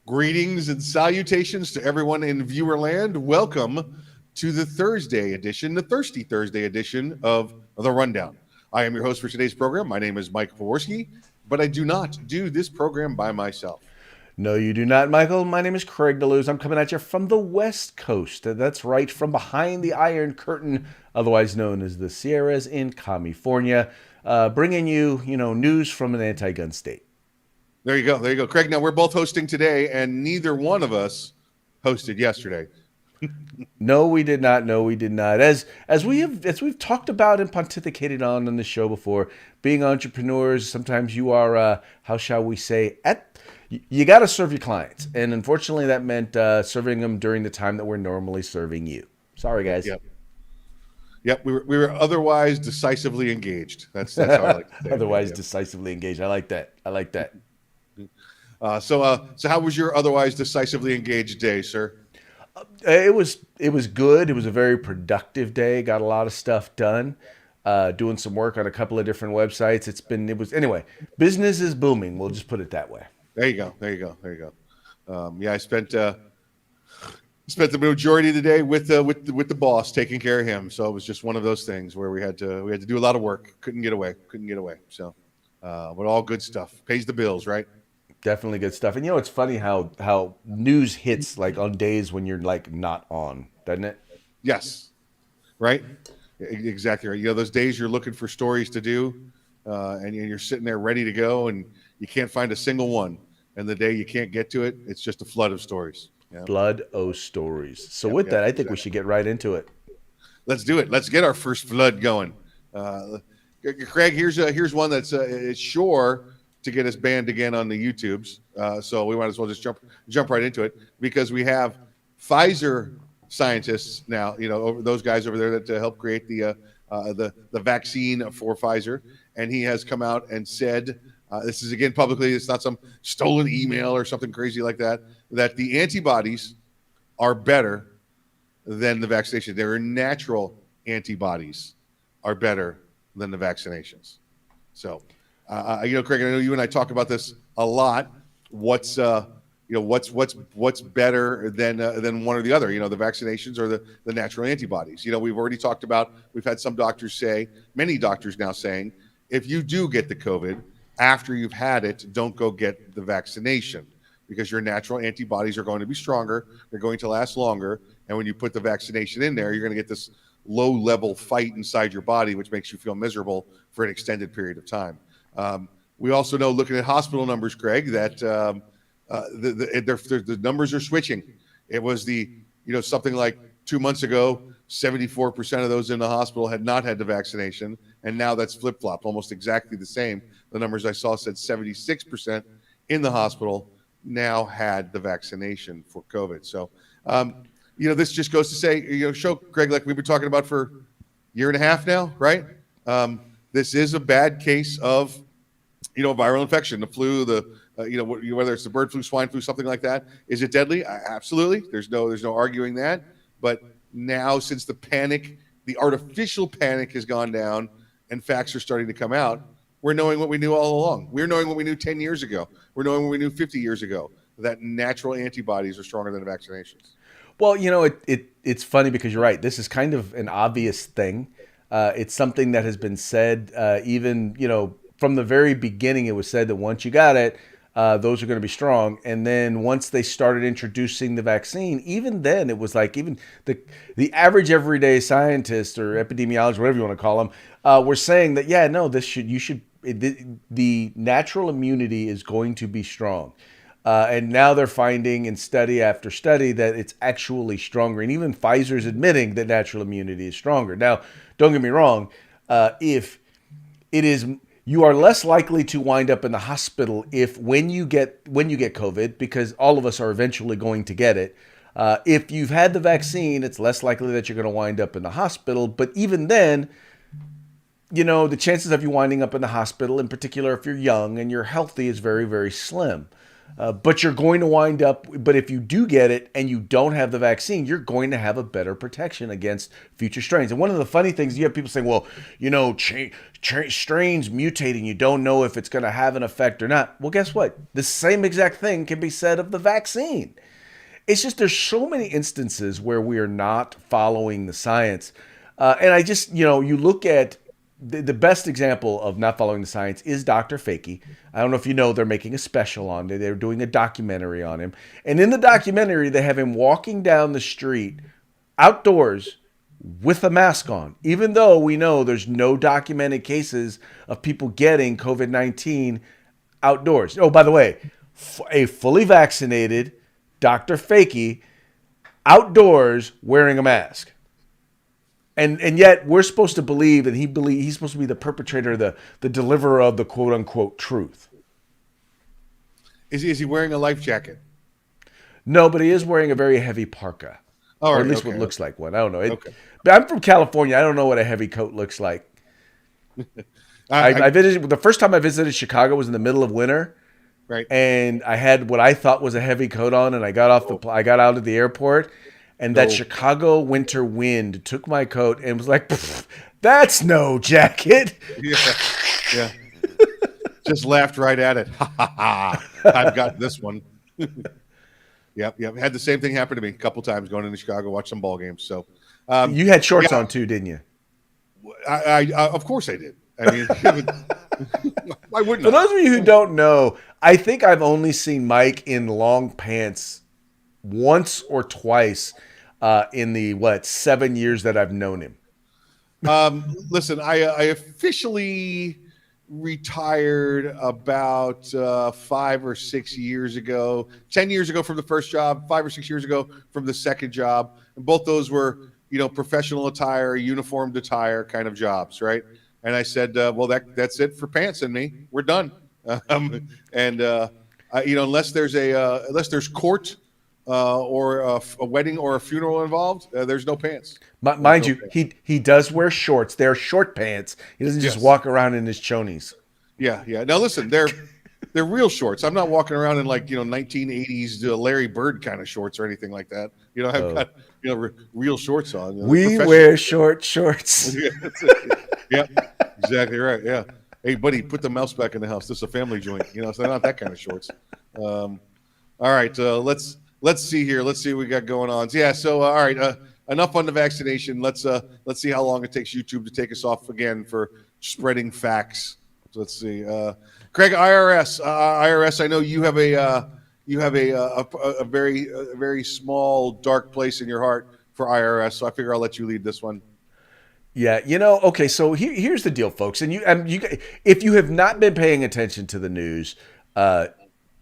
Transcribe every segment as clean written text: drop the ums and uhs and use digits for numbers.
Greetings and salutations to everyone in viewerland. Welcome to the Thursday edition, the Thirsty Thursday edition of The Rundown. I am your host for today's program. My name is Mike Poworski, but I do not do this program by myself. No, you do not, Michael. My name is Craig DeLuz. I'm coming at you from the West Coast. That's right, from behind the Iron Curtain, otherwise known as the Sierras in California, bringing you, news from an anti-gun state. There you go. There you go. Craig, now we're both hosting today, and neither one of us hosted yesterday. No, we did not. No, we did not. As we've talked about and pontificated on the show before, being entrepreneurs, sometimes you are, how shall we say, you got to serve your clients, and unfortunately, that meant serving them during the time that we're normally serving you. Sorry, guys. Yep. Yep. We were otherwise decisively engaged. That's how I like to say it. Otherwise, Yep. decisively engaged. I like that. I like that. So how was your otherwise decisively engaged day, sir? It was good. It was a very productive day. Got a lot of stuff done. Doing some work on a couple of different websites. Anyway. Business is booming. We'll just put it that way. There you go. There you go. There you go. Yeah, I spent the majority of the day with the boss, taking care of him. So it was just one of those things where we had to do a lot of work. Couldn't get away. So, but all good stuff. Pays the bills, right? Definitely good stuff. And it's funny how news hits like on days when you're like not on, doesn't it? Yes. Right. Exactly right. Those days you're looking for stories to do, and you're sitting there ready to go, and you can't find a single one. And the day you can't get to it, it's just a flood of stories. Yeah. Flood o stories. So Yep. with Yep. that, I think we Exactly. should get right into it. Let's do it. Let's get our first flood going. Uh, Craig, here's one that's is sure to get us banned again on the YouTubes. So we might as well just jump right into it because we have Pfizer scientists now. Over those guys over there that helped create the vaccine for Pfizer, and he has come out and said. This is again publicly. It's not some stolen email or something crazy like that. That the antibodies are better than the vaccination. Their natural antibodies are better than the vaccinations. So, Craig, I know you and I talk about this a lot. What's better than one or the other? The vaccinations or the natural antibodies. We've already talked about. We've had some doctors say, many doctors now saying, if you do get the COVID after you've had it, don't go get the vaccination because your natural antibodies are going to be stronger. They're going to last longer. And when you put the vaccination in there, you're going to get this low level fight inside your body, which makes you feel miserable for an extended period of time. We also know, looking at hospital numbers, Craig, that the numbers are switching. It was something like 2 months ago, 74% of those in the hospital had not had the vaccination. And now that's flip flopped, almost exactly the same. The numbers I saw said 76% in the hospital now had the vaccination for COVID. So, this just goes to say, show Greg, like we've been talking about for a year and a half now, right? This is a bad case of, viral infection, the flu, whether it's the bird flu, swine flu, something like that. Is it deadly? Absolutely. There's no arguing that. But now, since the artificial panic has gone down and facts are starting to come out, we're knowing what we knew all along. We're knowing what we knew 10 years ago. We're knowing what we knew 50 years ago, that natural antibodies are stronger than vaccinations. Well, it's funny because you're right. This is kind of an obvious thing. It's something that has been said, even from the very beginning. It was said that once you got it, those are going to be strong. And then once they started introducing the vaccine, even then it was like even the average everyday scientist or epidemiologist, whatever you want to call them, were saying that the natural immunity is going to be strong. And now they're finding in study after study that it's actually stronger. And even Pfizer's admitting that natural immunity is stronger. Now, don't get me wrong. If it is, you are less likely to wind up in the hospital when you get COVID, because all of us are eventually going to get it. If you've had the vaccine, it's less likely that you're going to wind up in the hospital. But even then, the chances of you winding up in the hospital, in particular if you're young and you're healthy, is very, very slim. But you're going to wind up, but if you do get it and you don't have the vaccine, you're going to have a better protection against future strains. And one of the funny things, you have people saying, well, strains mutating, you don't know if it's going to have an effect or not. Well, guess what? The same exact thing can be said of the vaccine. It's just there's so many instances where we are not following the science. And I just, you look at the best example of not following the science is Dr. Fakey. I don't know if you know, they're making a special on it. They're doing a documentary on him. And in the documentary, they have him walking down the street outdoors with a mask on, even though we know there's no documented cases of people getting COVID-19 outdoors. Oh, by the way, a fully vaccinated Dr. Fakey outdoors wearing a mask. And yet we're supposed to believe that he's supposed to be the perpetrator, the deliverer of the quote unquote truth. Is he wearing a life jacket? No, but he is wearing a very heavy parka. Oh, or at least okay. what looks like one. I don't know. Okay. But I'm from California. I don't know what a heavy coat looks like. I visited the first time I visited Chicago was in the middle of winter. Right. And I had what I thought was a heavy coat on, and I got out of the airport, and that Chicago winter wind took my coat and was like, "That's no jacket." Yeah. Just laughed right at it. Ha ha ha! I've got this one. Yep. Had the same thing happen to me a couple times going into Chicago, watch some ball games. So you had shorts on too, didn't you? I of course I did. I mean, why wouldn't For those of you who don't know, I think I've only seen Mike in long pants once or twice in the 7 years that I've known him. Listen, I officially retired about 5 or 6 years ago. 10 years ago from the first job, 5 or 6 years ago from the second job, and both those were professional attire, uniformed attire kind of jobs, right? And I said, well, that's it for Pants and me. We're done. Unless there's court or a wedding or a funeral involved, there's no pants. Mind you, he does wear shorts. They're short pants. He doesn't just walk around in his chonies. Yeah. Now listen, they're real shorts. I'm not walking around in 1980s Larry Bird kind of shorts or anything like that. I've got real shorts on. We wear short shorts. Yeah, exactly right. Yeah. Hey, buddy, put the mouse back in the house. This is a family joint. So they're not that kind of shorts. All right. Let's see here. Let's see what we got going on. Yeah. So all right. Enough on the vaccination. Let's see how long it takes YouTube to take us off again for spreading facts. So let's see. Craig, IRS. I know you have a very small dark place in your heart for IRS. So I figure I'll let you lead this one. Yeah, okay. So here's the deal, folks, and if you have not been paying attention to the news, in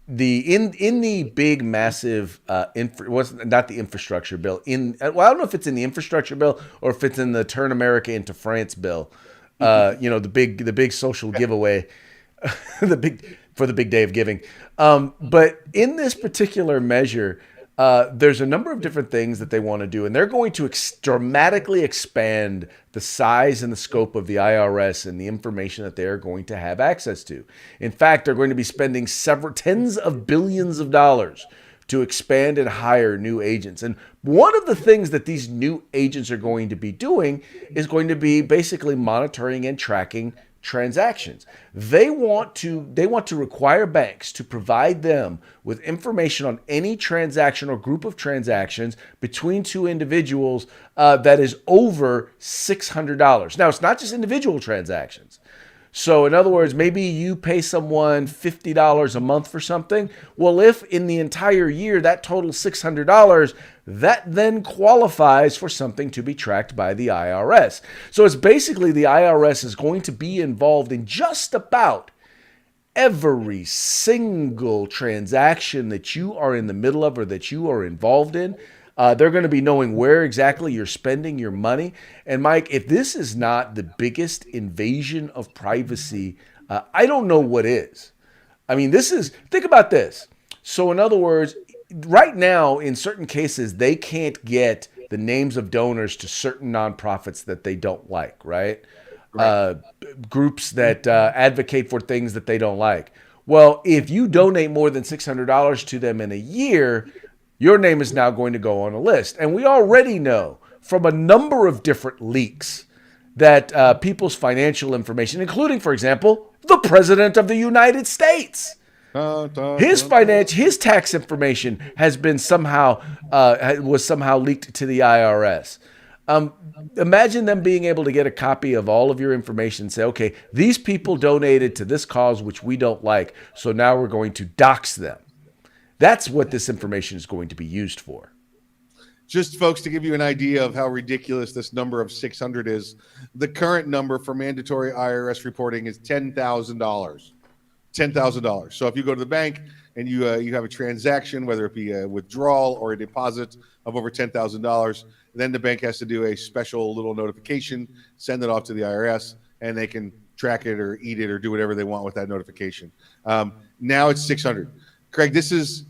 the big massive not the infrastructure bill I don't know if it's in the infrastructure bill or if it's in the Turn America into France bill, the big social giveaway, for the big day of giving, but in this particular measure. There's a number of different things that they want to do, and they're going to dramatically expand the size and the scope of the IRS and the information that they're going to have access to. In fact, they're going to be spending several tens of billions of dollars to expand and hire new agents. And one of the things that these new agents are going to be doing is going to be basically monitoring and tracking transactions. They want to require banks to provide them with information on any transaction or group of transactions between two individuals that is over $600. Now, it's not just individual transactions. So in other words, maybe you pay someone $50 a month for something. Well, if in the entire year that totals $600, that then qualifies for something to be tracked by the IRS. So it's basically the IRS is going to be involved in just about every single transaction that you are in the middle of or that you are involved in. They're going to be knowing where exactly you're spending your money. And Mike, if this is not the biggest invasion of privacy, I don't know what is. I mean, think about this. So in other words, right now, in certain cases, they can't get the names of donors to certain nonprofits that they don't like, right? Groups that advocate for things that they don't like. Well, if you donate more than $600 to them in a year, your name is now going to go on a list. And we already know from a number of different leaks that people's financial information, including, for example, the President of the United States, Dun, dun, his dun, dun. his tax information has been somehow was somehow leaked to the IRS. Imagine them being able to get a copy of all of your information and say, okay, these people donated to this cause which we don't like, so now we're going to dox them. That's what this information is going to be used for. Just folks, to give you an idea of how ridiculous this number of 600 is, the current number for mandatory IRS reporting is $10,000. $10,000. So if you go to the bank and you have a transaction, whether it be a withdrawal or a deposit of over $10,000, then the bank has to do a special little notification, send it off to the IRS, and they can track it or eat it or do whatever they want with that notification. Now it's 600. Craig, this is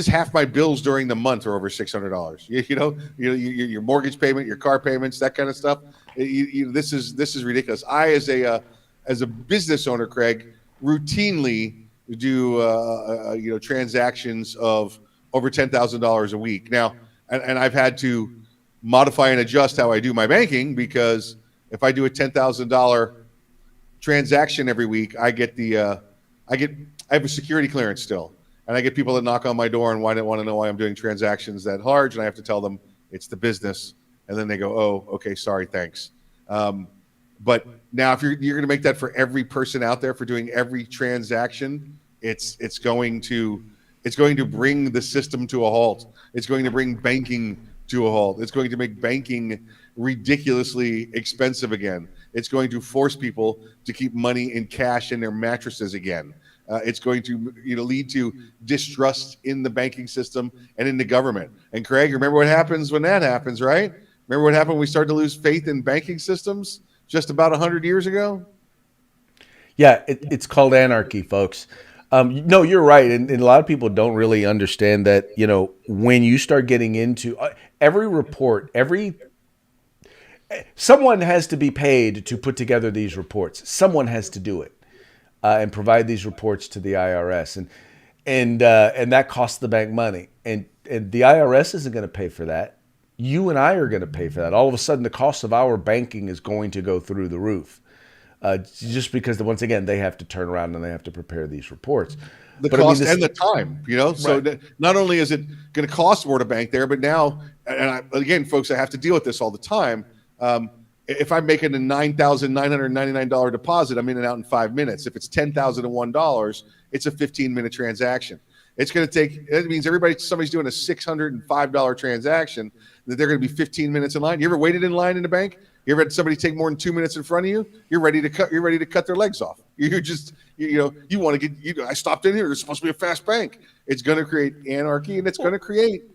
half my bills during the month are over $600. Your mortgage payment, your car payments, that kind of stuff. This is ridiculous. I, as a business owner, Craig, routinely do transactions of over $10,000 a week now, and I've had to modify and adjust how I do my banking, because if I do a $10,000 transaction every week, I have a security clearance still, and I get people that knock on my door and want to know why I'm doing transactions that large, and I have to tell them it's the business, and then they go, "Oh, okay, sorry, thanks." But now, if you're going to make that for every person out there for doing every transaction, it's going to bring the system to a halt. It's going to bring banking to a halt. It's going to make banking ridiculously expensive again. It's going to force people to keep money in cash in their mattresses again. It's going to lead to distrust in the banking system and in the government. And Craig, remember what happens when that happens, right? Remember what happened when we started to lose faith in banking systems just about 100 years ago? Yeah, it's called anarchy, folks. No, you're right. And a lot of people don't really understand that, when you start getting into every report, someone has to be paid to put together these reports. Someone has to do it and provide these reports to the IRS. And that costs the bank money. And the IRS isn't going to pay for that. You and I are going to pay for that. All of a sudden, the cost of our banking is going to go through the roof. Just because, once again, they have to turn around and they have to prepare these reports. The cost and the time, So Right. not only is it going to cost more to bank there, but now, again, folks, I have to deal with this all the time. If I'm making a $9,999 deposit, I'm in and out in 5 minutes. If it's $10,001, it's a 15-minute transaction. It's going to take. That means somebody's doing a $605 transaction, that they're going to be 15 minutes in line. You ever waited in line in the bank? You ever had somebody take more than 2 minutes in front of you? You're ready to cut their legs off. You want to get. I stopped in here. It's supposed to be a fast bank. It's going to create anarchy, and it's going to create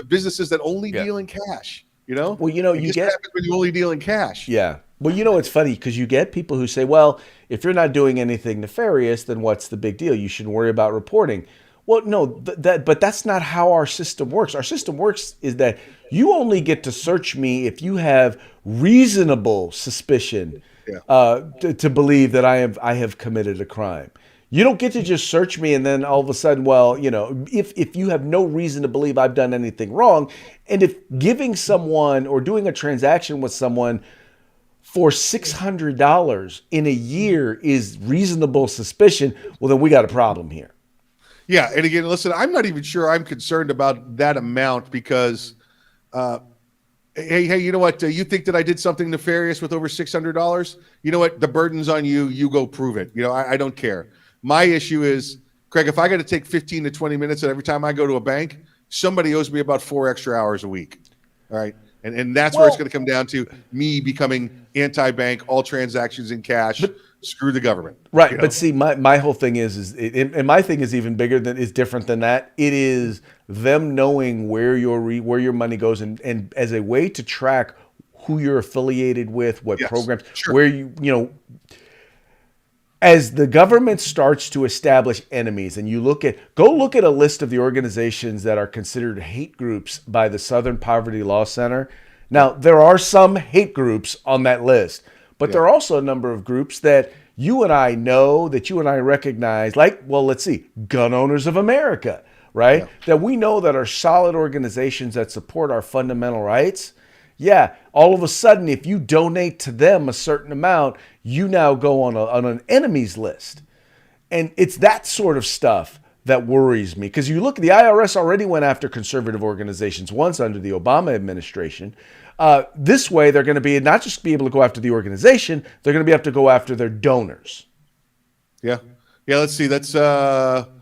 businesses that only deal in cash. Well, you get happens when you only deal in cash. Yeah. Well, it's funny because you get people who say, well, if you're not doing anything nefarious, then what's the big deal? You shouldn't worry about reporting. Well, no, but that's not how our system works. Our system works is that you only get to search me if you have reasonable suspicion to believe that I have committed a crime. You don't get to just search me and then all of a sudden, if you have no reason to believe I've done anything wrong, and if giving someone or doing a transaction with someone for $600 in a year is reasonable suspicion, well, then we got a problem here. Yeah, and again, listen, I'm not even sure I'm concerned about that amount because, hey, you know what? You think that I did something nefarious with over $600? You know what? The burden's on you. You go prove it. I don't care. My issue is, Craig, if I got to take 15 to 20 minutes every time I go to a bank, somebody owes me about 4 extra hours a week. All right. And that's where it's going to come down to me becoming anti-bank, all transactions in cash, screw the government. Right. But see, my whole thing and my thing is even bigger is different than that. It is them knowing where your money goes and as a way to track who you're affiliated with, what programs, where as the government starts to establish enemies, and go look at a list of the organizations that are considered hate groups by the Southern Poverty Law Center. Now, there are some hate groups on that list, but there are also a number of groups that you and I know, that you and I recognize, like, well, let's see, Gun Owners of America, right? Yeah. That we know that are solid organizations that support our fundamental rights. Yeah, all of a sudden, if you donate to them a certain amount, you now go on an enemies list. And it's that sort of stuff that worries me, because you look, the IRS already went after conservative organizations once under the Obama administration. This way, they're going to be not just be able to go after the organization, they're going to be able to go after their donors. Yeah. Yeah. Let's see. That's they're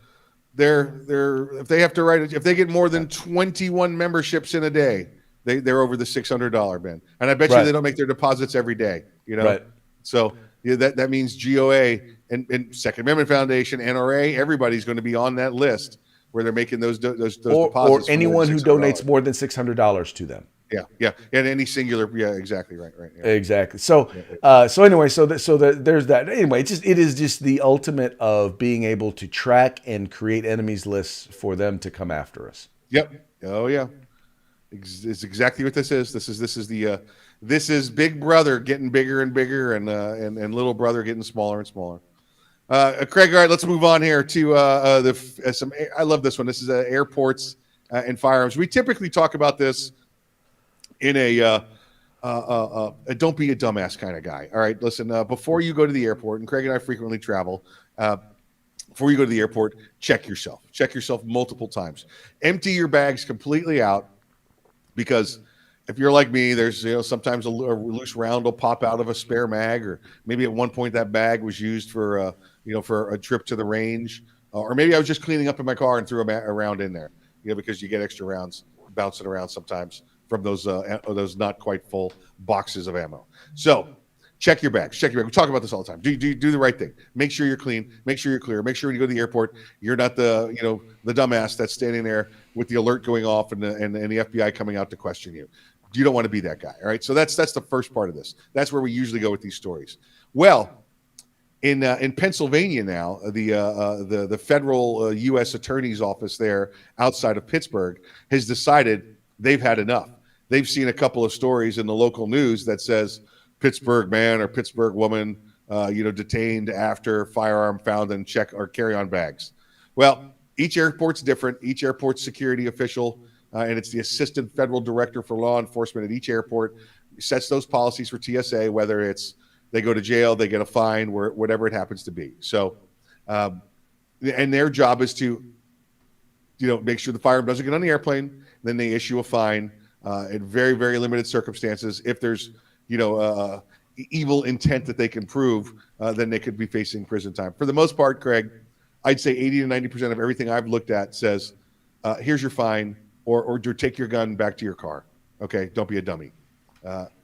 if they have to write it, if they get more than 21 memberships in a day, they're over the $600 bin. And I bet you Right. they don't make their deposits every day, you know? Right. So yeah, that means GOA and Second Amendment Foundation, NRA, everybody's going to be on that list where they're making those deposits Or for more anyone than who $600. donates more than $600 to them. Yeah, yeah, and any singular, yeah, exactly, right, yeah. Exactly. So, anyway, there's that. Anyway, it is just the ultimate of being able to track and create enemies lists for them to come after us. Yep. Oh yeah. It's exactly what this is. This is Big Brother getting bigger and bigger, and Little Brother getting smaller and smaller. Craig, all right, let's move on here to some. I love this one. This is airports and firearms. We typically talk about this in a don't be a dumbass kind of guy. All right, listen. Before you go to the airport, and Craig and I frequently travel. Before you go to the airport, check yourself. Check yourself multiple times. Empty your bags completely out, because if you're like me, there's sometimes a loose round will pop out of a spare mag, or maybe at one point that bag was used for for a trip to the range, or maybe I was just cleaning up in my car and threw a round in there, because you get extra rounds bouncing around sometimes from those not quite full boxes of ammo. So check your bags. Check your bag. We talk about this all the time. Do the right thing. Make sure you're clean. Make sure you're clear. Make sure when you go to the airport, you're not the dumbass that's standing there with the alert going off and the FBI coming out to question you. You don't want to be that guy. All right. So that's the first part of this. That's where we usually go with these stories. Well, in Pennsylvania now, the federal U.S. Attorney's office there outside of Pittsburgh has decided they've had enough. They've seen a couple of stories in the local news that says Pittsburgh man or Pittsburgh woman, detained after firearm found in check or carry-on bags. Well, each airport's different. Each airport's security official, and it's the assistant federal director for law enforcement at each airport, sets those policies for TSA, whether it's they go to jail, they get a fine, whatever it happens to be. So, and their job is to, make sure the firearm doesn't get on the airplane. Then they issue a fine in very, very limited circumstances. If there's, evil intent that they can prove, then they could be facing prison time. For the most part, Craig, I'd say 80 to 90% of everything I've looked at says, here's your fine, or take your gun back to your car. Okay, don't be a dummy.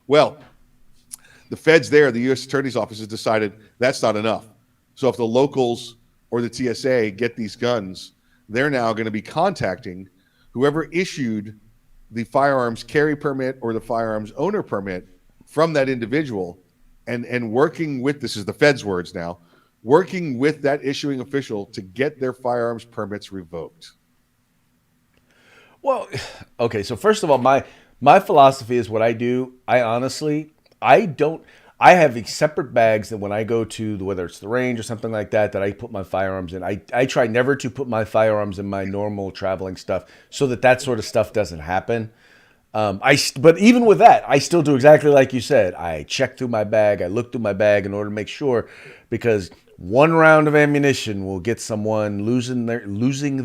Well, the feds there, the U.S. Attorney's Office has decided that's not enough. So if the locals or the TSA get these guns, they're now going to be contacting whoever issued the firearms carry permit or the firearms owner permit from that individual, and working with, this is the Fed's words now, working with that issuing official to get their firearms permits revoked. Well, okay. So first of all, my philosophy is what I do. I have separate bags that when I go to whether it's the range or something like that, that I put my firearms in. I try never to put my firearms in my normal traveling stuff so that sort of stuff doesn't happen. But even with that, I still do exactly like you said. I check through my bag. I look through my bag in order to make sure, because one round of ammunition will get someone losing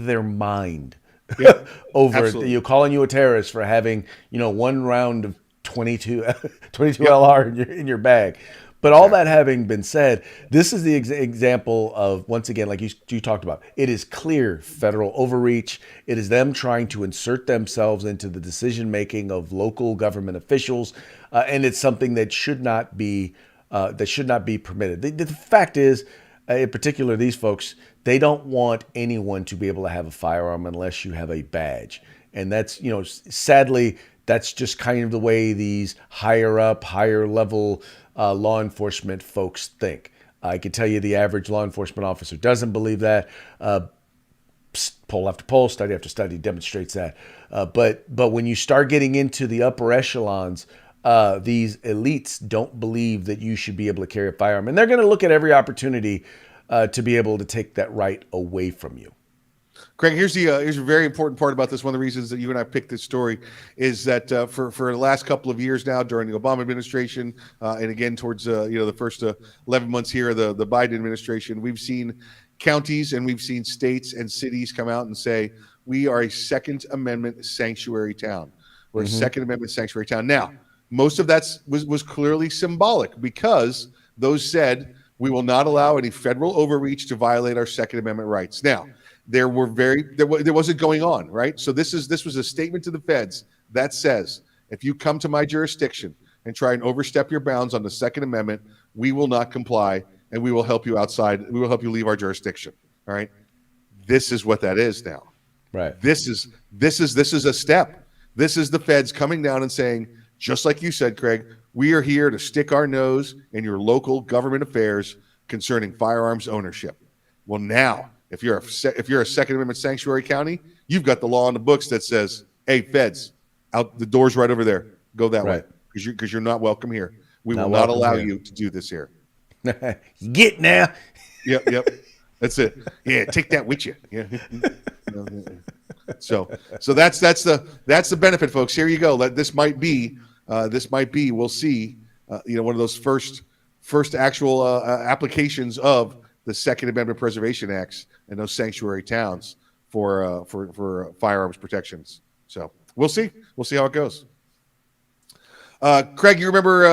their mind. Yeah, Over absolutely. you calling you a terrorist for having one round of 22 LR in your bag. But all that having been said, this is the example of, once again, like you talked about, it is clear federal overreach. It is them trying to insert themselves into the decision making of local government officials, and it's something that should not be permitted. The fact is, in particular, these folks, they don't want anyone to be able to have a firearm unless you have a badge. And that's, sadly, that's just kind of the way these higher level law enforcement folks think. I can tell you the average law enforcement officer doesn't believe that. Poll after poll, study after study demonstrates that. But when you start getting into the upper echelons, these elites don't believe that you should be able to carry a firearm, and they're going to look at every opportunity to be able to take that right away from you. Craig, here's a very important part about this. One of the reasons that you and I picked this story is that for the last couple of years now, during the Obama administration, and again towards the first 11 months here of the Biden administration, we've seen counties and we've seen states and cities come out and say we are a Second Amendment sanctuary town. We're a Second Amendment sanctuary town. Now, most of that was clearly symbolic because those said we will not allow any federal overreach to violate our Second Amendment rights. Now, there wasn't going on, right? So this was a statement to the feds that says if you come to my jurisdiction and try and overstep your bounds on the Second Amendment, we will not comply and we will help you outside. We will help you leave our jurisdiction. All right. This is what that is now. Right. This is a step. This is the feds coming down and saying, just like you said, Craig, we are here to stick our nose in your local government affairs concerning firearms ownership. Well, now, if you're a Second Amendment sanctuary county, you've got the law on the books that says, "Hey, feds, out the door's right over there. Go that way because you're not welcome here. We will not allow you to do this here." Get now. Yep. That's it. Yeah, take that with you. Yeah. So that's the benefit, folks. Here you go. This might be. We'll see. One of those first actual applications of the Second Amendment Preservation Acts and those sanctuary towns for firearms protections. So we'll see. We'll see how it goes. Craig, you remember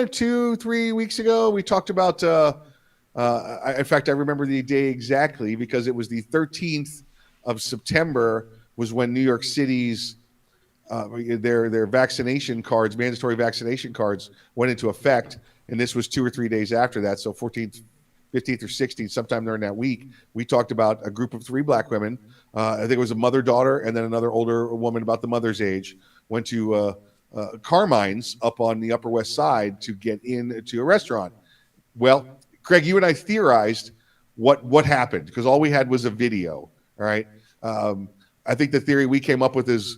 2-3 weeks ago we talked about. In fact, I remember the day exactly because it was the 13th of September was when New York City's their vaccination cards, mandatory vaccination cards, went into effect, and this was 2 or 3 days after that. So 14th, 15th, or 16th, sometime during that week, we talked about a group of 3 black women. I think it was a mother-daughter, and then another older woman about the mother's age went to Carmine's up on the Upper West Side to get into a restaurant. Well, Craig, you and I theorized what happened because all we had was a video. All right. I think the theory we came up with is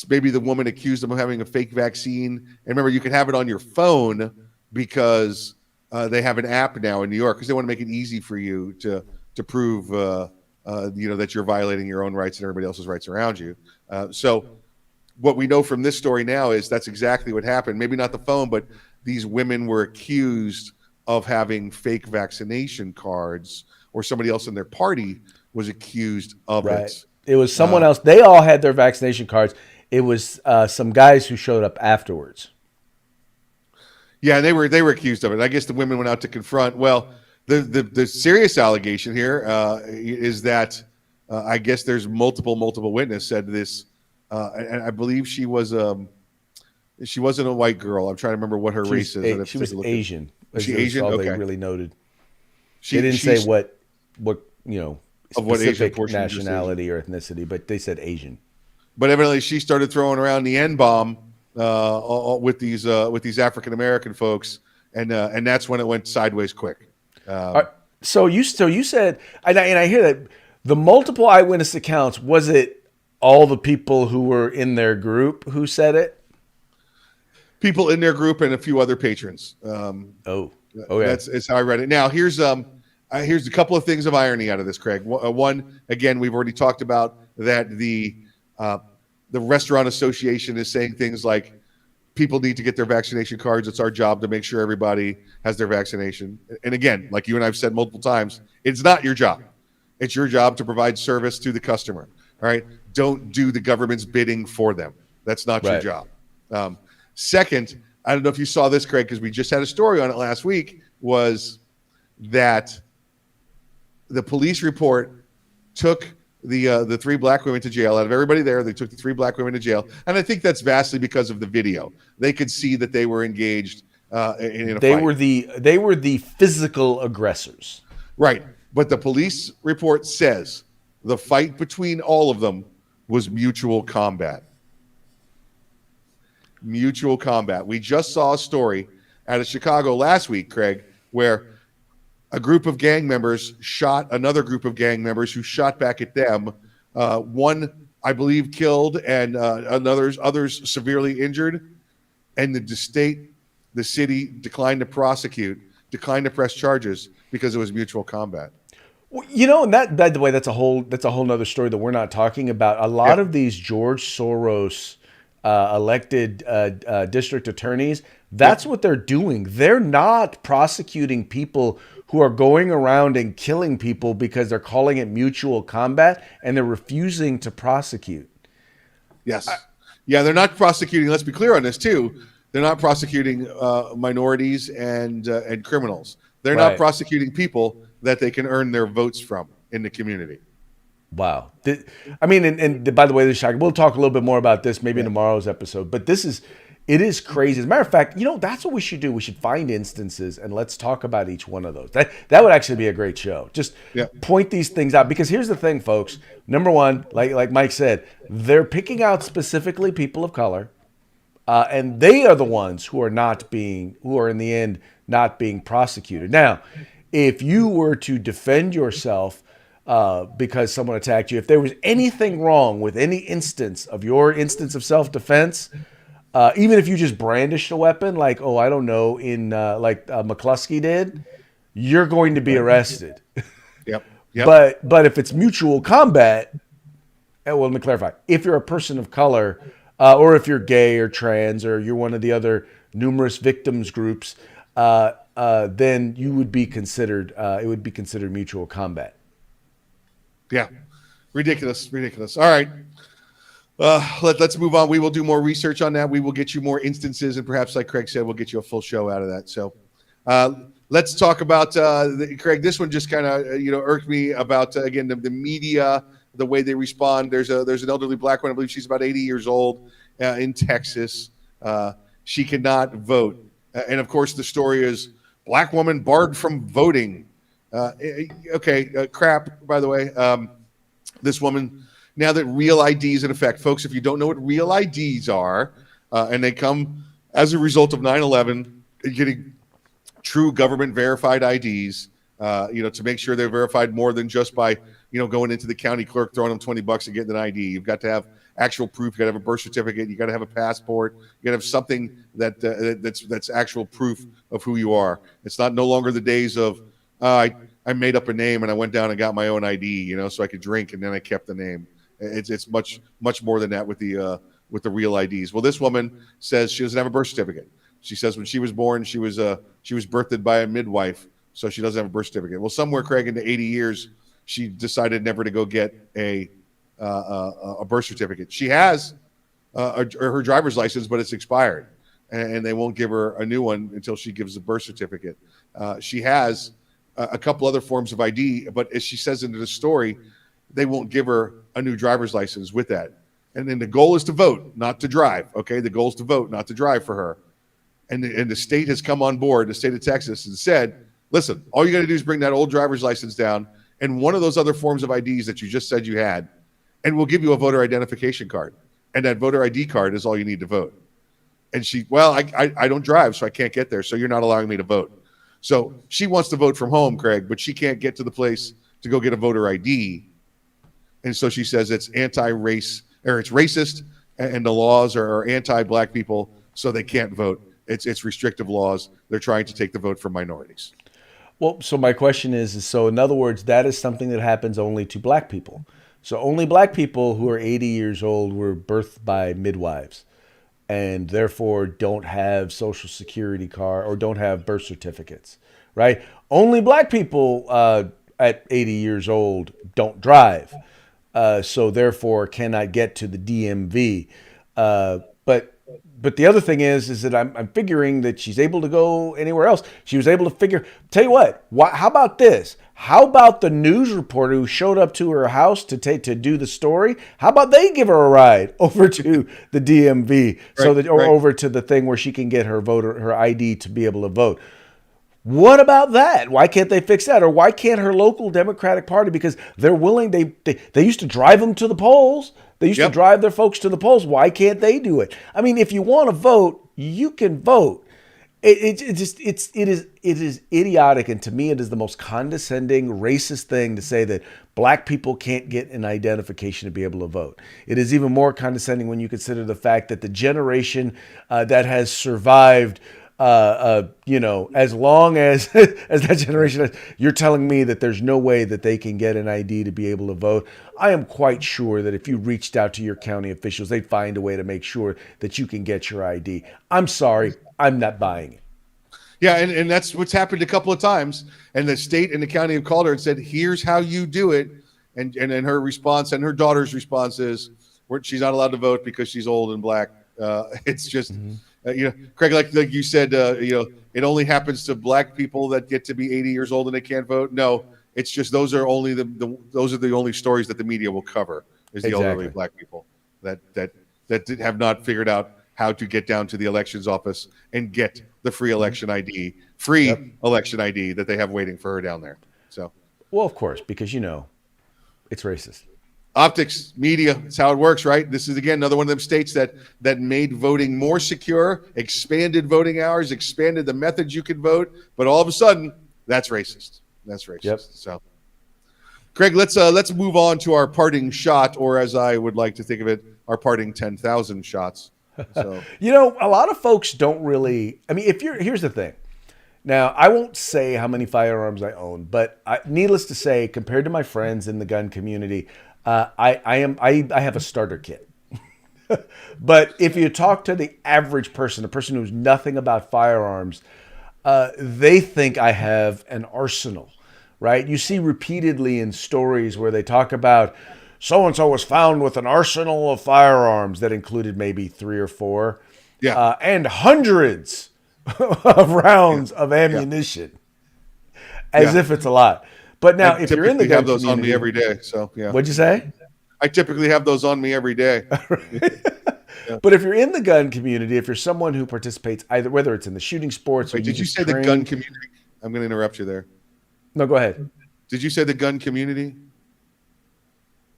maybe the woman accused them of having a fake vaccine. And remember, you can have it on your phone because they have an app now in New York because they want to make it easy for you to prove that you're violating your own rights and everybody else's rights around you. So what we know from this story now is that's exactly what happened. Maybe not the phone, but these women were accused of having fake vaccination cards, or somebody else in their party was accused of it. It was someone else. They all had their vaccination cards. It was some guys who showed up afterwards. Yeah, they were accused of it. I guess the women went out to confront. Well, the serious allegation here is that I guess there's multiple witnesses said this, and I believe she wasn't a white girl. I'm trying to remember what her race is. She was Asian. Was she Asian? All okay. They really noted. They didn't say what of what specific nationality or ethnicity, but they said Asian. But evidently, she started throwing around the N-bomb with these African American folks, and that's when it went sideways quick. So you said, and I hear that the multiple eyewitness accounts. Was it all the people who were in their group who said it? People in their group and a few other patrons. Okay. That's how I read it. Now here's a couple of things of irony out of this, Craig. One, again, we've already talked about that the Restaurant Association is saying things like people need to get their vaccination cards. It's our job to make sure everybody has their vaccination. And again, like you and I've said multiple times, it's not your job. It's your job to provide service to the customer. All right. Don't do the government's bidding for them. That's not your job. Second, I don't know if you saw this, Craig, because we just had a story on it last week, was that the police report took the 3 black women to jail. Out of everybody there, they took the 3 black women to jail. And I think that's vastly because of the video. They could see that they were engaged in a fight. They were the physical aggressors. Right. But the police report says the fight between all of them was mutual combat. Mutual combat. We just saw a story out of Chicago last week, Craig, where a group of gang members shot another group of gang members who shot back at them. One, I believe, killed and others severely injured. and the city declined to prosecute, declined to press charges because it was mutual combat. Well, you know, and that, by the way, that's a whole nother story that we're not talking about. A lot Yep. of these George Soros elected district attorneys, that's Yep. what they're doing. They're not prosecuting people who are going around and killing people because they're calling it mutual combat, and they're refusing to prosecute. Yes. Yeah, they're not prosecuting. Let's be clear on this too. They're not prosecuting minorities and criminals. They're not Right. prosecuting people that they can earn their votes from in the community. Wow. I mean, and by the way, this is shocking. We'll talk a little bit more about this maybe in Yeah. tomorrow's episode, but it is crazy. As a matter of fact, you know, that's what we should do. We should find instances and let's talk about each one of those. That would actually be a great show. Just Yeah. point these things out because here's the thing, folks. Number one, like Mike said, they're picking out specifically people of color, and they are the ones who are in the end not being prosecuted. Now, if you were to defend yourself because someone attacked you, if there was anything wrong with any instance of your instance of self-defense, even if you just brandished a weapon, like, oh, I don't know, in like McCluskey did, you're going to be arrested. Yep. Yep. But if it's mutual combat, well, let me clarify. If you're a person of color, or if you're gay or trans, or you're one of the other numerous victims groups, then you would be considered. It would be considered mutual combat. Yeah. Ridiculous. Ridiculous. All right. Let's move on. We will do more research on that. We will get you more instances, and perhaps, like Craig said, we'll get you a full show out of that. So, let's talk about Craig. This one just kind of irked me about again the media, the way they respond. There's an elderly black woman. I believe she's about 80 years old in Texas. She cannot vote, and of course the story is black woman barred from voting. Crap. By the way, this woman. Now that real IDs in effect, folks, if you don't know what real IDs are, and they come as a result of 9/11, getting true government verified IDs, to make sure they're verified more than just by, going into the county clerk, throwing them $20 and getting an ID. You've got to have actual proof. You got to have a birth certificate. You got to have a passport. You got to have something that's actual proof of who you are. It's no longer the days of, I made up a name and I went down and got my own ID, so I could drink and then I kept the name. It's much more than that with the real IDs. Well, this woman says she doesn't have a birth certificate. She says when she was born, she was birthed by a midwife, so she doesn't have a birth certificate. Well, somewhere, Craig, into 80 years, she decided never to go get a birth certificate. She has her driver's license, but it's expired, and they won't give her a new one until she gives a birth certificate. She has a couple other forms of ID, but as she says in the story, they won't give her a new driver's license with that. And then the goal is to vote, not to drive. Okay, the goal is to vote, not to drive for her. And the state has come on board, the state of Texas, and said, listen, all you got to do is bring that old driver's license down and one of those other forms of IDs that you just said you had, and we'll give you a voter identification card. And that voter ID card is all you need to vote. And I don't drive, so I can't get there, so you're not allowing me to vote. So she wants to vote from home, Craig, but she can't get to the place to go get a voter ID. And so she says it's anti-race, or it's racist, and the laws are anti-black people, so they can't vote. It's restrictive laws. They're trying to take the vote from minorities. Well, so my question is so in other words, that is something that happens only to black people. So only black people who are 80 years old were birthed by midwives and therefore don't have social security card or don't have birth certificates, right? Only black people at 80 years old don't drive. So therefore cannot get to the DMV. But the other thing is that I'm figuring that she's able to go anywhere else. She was able to tell you what, how about this? How about the news reporter who showed up to her house to do the story? How about they give her a ride over to the DMV over to the thing where she can get her ID to be able to vote? What about that? Why can't they fix that? Or why can't her local Democratic Party? Because they're willing, they used to drive them to the polls. They used to drive their folks to the polls. Why can't they do it? I mean, if you want to vote, you can vote. It is idiotic, and to me, it is the most condescending, racist thing to say that black people can't get an identification to be able to vote. It is even more condescending when you consider the fact that the generation that has survived, as long as as that generation, you're telling me that there's no way that they can get an ID to be able to vote. I am quite sure that if you reached out to your county officials, they'd find a way to make sure that you can get your ID. I'm sorry, I'm not buying it. Yeah, and that's what's happened a couple of times. And the state and the county have called her and said, "Here's how you do it." And her response and her daughter's response is, "She's not allowed to vote because she's old and black." It's just, Craig, like you said, it only happens to black people that get to be 80 years old and they can't vote. No, it's just those are only those are the only stories that the media will cover is the elderly black people that have not figured out how to get down to the elections office and get the free election ID, election ID that they have waiting for her down there. So, well, of course, because it's racist. Optics, media, it's how it works, right? This is again another one of them states that made voting more secure, expanded voting hours, expanded the methods you could vote, but all of a sudden, that's racist. That's racist. Yep. So, Craig, let's move on to our parting shot, or as I would like to think of it, our parting 10,000 shots. So, a lot of folks don't really. I mean, here's the thing. Now, I won't say how many firearms I own, but needless to say, compared to my friends in the gun community, I have a starter kit. But if you talk to the average person, a person who's nothing about firearms, they think I have an arsenal, right? You see repeatedly in stories where they talk about so-and-so was found with an arsenal of firearms that included maybe 3 or 4, and hundreds of rounds of ammunition, as if it's a lot. But now, if you're in the gun have those community, on me every day. So yeah, what'd you say? I typically have those on me every day. But if you're in the gun community, if you're someone who participates either, whether it's in the shooting sports, Wait, did you say the gun community? I'm going to interrupt you there. No, go ahead. Did you say the gun community?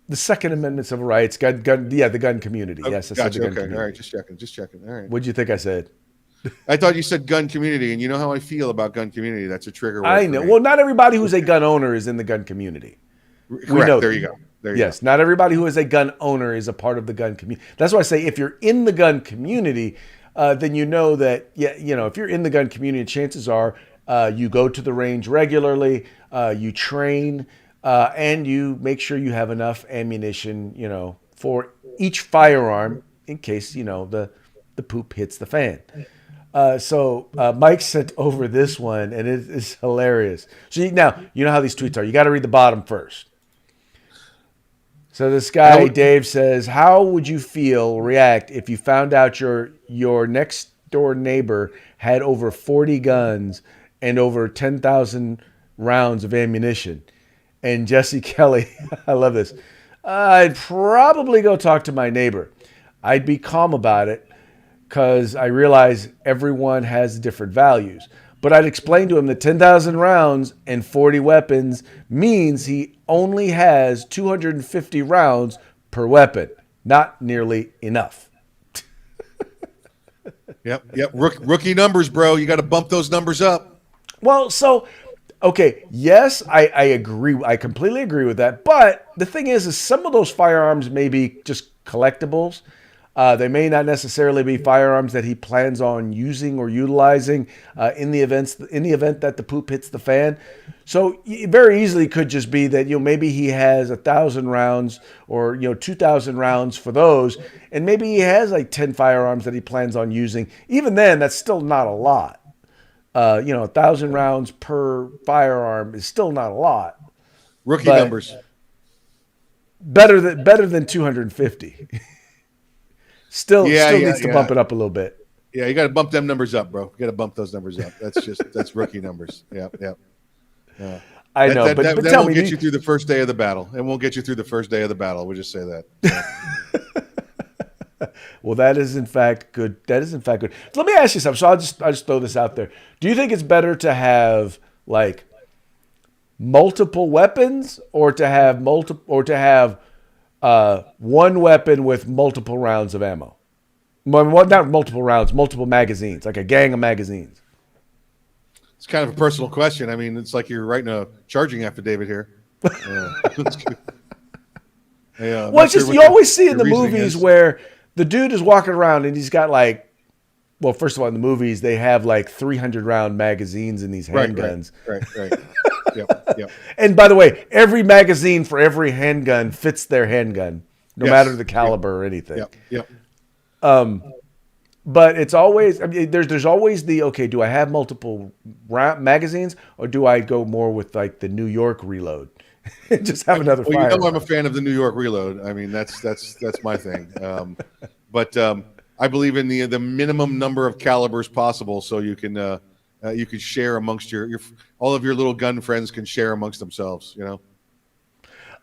The Second Amendment civil rights, the gun community. Oh, yes, I gotcha. said the gun Okay, community. all right, just checking. All right. What'd you think I said? I thought you said gun community, and you know how I feel about gun community. That's a trigger word. I know. Well, not everybody who's a gun owner is in the gun community. Correct. There you go. Yes, not everybody who is a gun owner is a part of the gun community. That's why I say if you're in the gun community, then you know that, if you're in the gun community, chances are you go to the range regularly, you train, and you make sure you have enough ammunition, for each firearm in case, the poop hits the fan. So Mike sent over this one, and it is hilarious. So now, you know how these tweets are. You got to read the bottom first. So this guy, Dave, says, how would you react if you found out your next door neighbor had over 40 guns and over 10,000 rounds of ammunition? And Jesse Kelly, I love this. I'd probably go talk to my neighbor. I'd be calm about it because I realize everyone has different values. But I'd explain to him that 10,000 rounds and 40 weapons means he only has 250 rounds per weapon. Not nearly enough. Yep. Rookie numbers, bro. You got to bump those numbers up. Well, okay, yes, I agree. I completely agree with that. But the thing is some of those firearms may be just collectibles. They may not necessarily be firearms that he plans on using or utilizing in the event that the poop hits the fan. So it very easily could just be that maybe he has 1,000 rounds or 2,000 rounds for those, and maybe he has like 10 firearms that he plans on using. Even then, that's still not a lot. 1,000 rounds per firearm is still not a lot. Rookie numbers. Better than 250. Still needs to bump it up a little bit. Yeah, you got to bump them numbers up, bro. You got to bump those numbers up. That's rookie numbers. Yeah. I know, but that tell won't me, get you through the first day of the battle. It won't get you through the first day of the battle. We'll just say that. Yeah. Well, that is in fact good. So let me ask you something. So I'll just throw this out there. Do you think it's better to have like multiple weapons or to have one weapon with multiple rounds of ammo? Well, not multiple rounds, multiple magazines, like a gang of magazines. It's kind of a personal question. I mean, it's like you're writing a charging affidavit here. I'm Well, not it's sure just what you always see in the the reasoning movies is. where the dude is walking around and he's got like, well, first of all, in the movies they have like 300 round magazines in these Right, right, handguns. right. Yep, yep. And by the way, every magazine for every handgun fits their handgun, no matter Yes, the yep, caliber or anything. yep. But it's always, I mean, there's always the, okay, do I have multiple magazines or do I go more with like the New York reload? Just have another Well, you know, I'm a firearm. fan of the New York Reload. I mean, that's my thing. But I believe in the minimum number of calibers possible, so you can share amongst your all of your little gun friends can share amongst themselves. You know.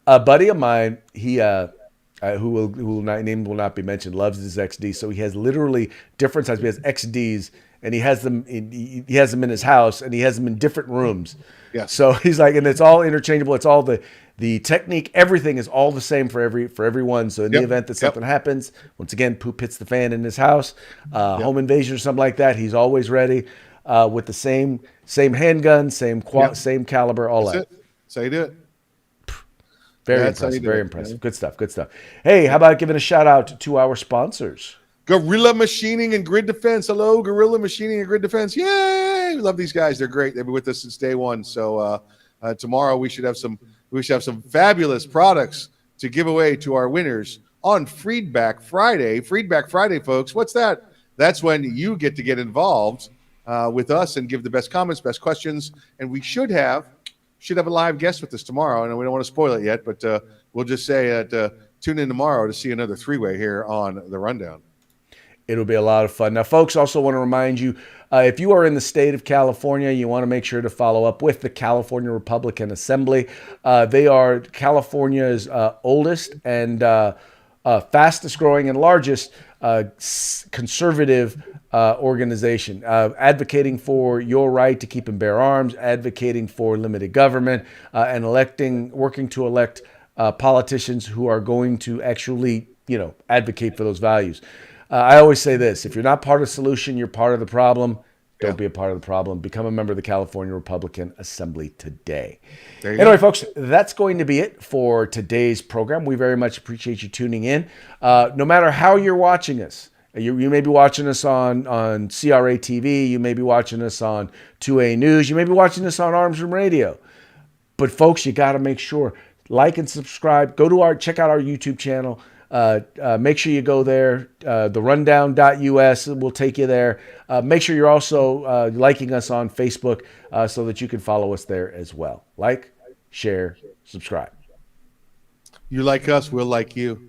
A buddy of mine, he who will not name will not be mentioned, loves his XD. So he has literally different sizes. He has XDs, and he has them. He has them in his house, and he has them in different rooms. Yes. So he's like, and it's all interchangeable. It's all the technique. Everything is all the same for everyone. So in the Yep. event that Yep. something happens, once again, poop hits the fan in his house, Yep. home invasion or something like that, he's always ready with the same handgun, Yep. same caliber, all That's that. it. That's how you do it. Very That's how you impressive. do Very it. impressive. Good stuff. Good stuff. Hey, how about giving a shout out to our sponsors? Guerrilla Machining and Grid Defense. Hello, Guerrilla Machining and Grid Defense. Yay! We love these guys. They're great. They've been with us since day one. So tomorrow we should have some fabulous products to give away to our winners on Feedback Friday. Feedback Friday, folks. What's that? That's when you get to get involved with us and give the best comments, best questions, and we should have a live guest with us tomorrow. And we don't want to spoil it yet, but we'll just say that tune in tomorrow to see another three-way here on the Rundown. It'll be a lot of fun. Now, folks, also want to remind you, if you are in the state of California, you want to make sure to follow up with the California Republican Assembly. They are California's oldest and fastest growing and largest conservative organization, advocating for your right to keep and bear arms, advocating for limited government, and working to elect politicians who are going to actually, advocate for those values. I always say this: if you're not part of the solution, you're part of the problem. Don't be a part of the problem. Become a member of the California Republican Assembly today. Anyway, folks, that's going to be it for today's program. We very much appreciate you tuning in. No matter how you're watching us, you may be watching us on CRA TV. You may be watching us on 2A News. You may be watching us on Arms Room Radio. But folks, you got to make sure, like and subscribe. Check out our YouTube channel. Make sure you go there. therundown.us will take you there. Make sure you're also liking us on Facebook so that you can follow us there as well. Like, share, subscribe. You like us, we'll like you.